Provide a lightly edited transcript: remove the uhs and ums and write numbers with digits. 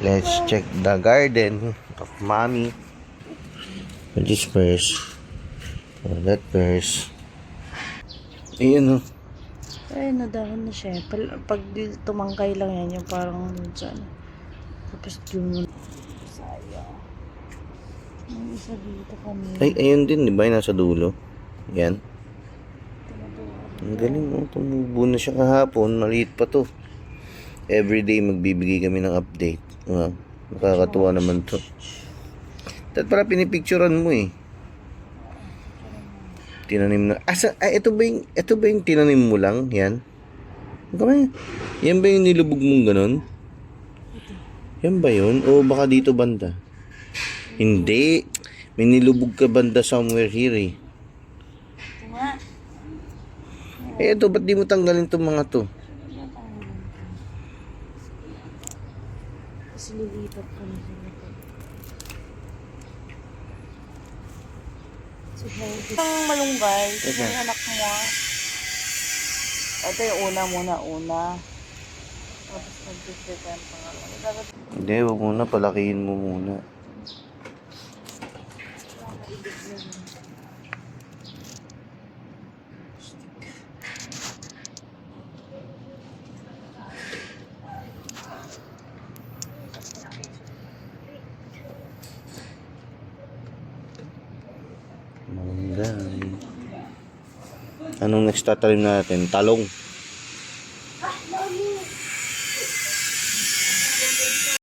Let's check the garden of mommy. Which is first? Oh, that first. Ayun, oh. Ay, nadahon na siya. Pag tumangkay lang yan, yung parang dyan. Tapos yun. Sayang. May isa dito kami. Ay, ayun din, di ba? Yung nasa dulo. Yan. Ang galing, oh. Tumubo na siya kahapon. Maliit pa to. Everyday magbibigay kami ng update. Nakakatuwa naman to. At para pinipicturean mo eh. Tinanim na. Ito ba yung tinanim mo lang? Yan. Kamay. Yan ba yung nilubog mong ganun? Yan ba yun? O baka dito banda? Hindi. May nilubog ka banda somewhere here eh. Ito, ba't di mo tanggalin itong mga to? Kasi lilipat ko na sila. Ang malunggay. Ito yung anak mo. Ito yung una. Tapos mag-prepare ang pangalawa. Hindi, huwag muna. Palakihin mo muna. Malunggay. Anong next tatalim natin? Talong.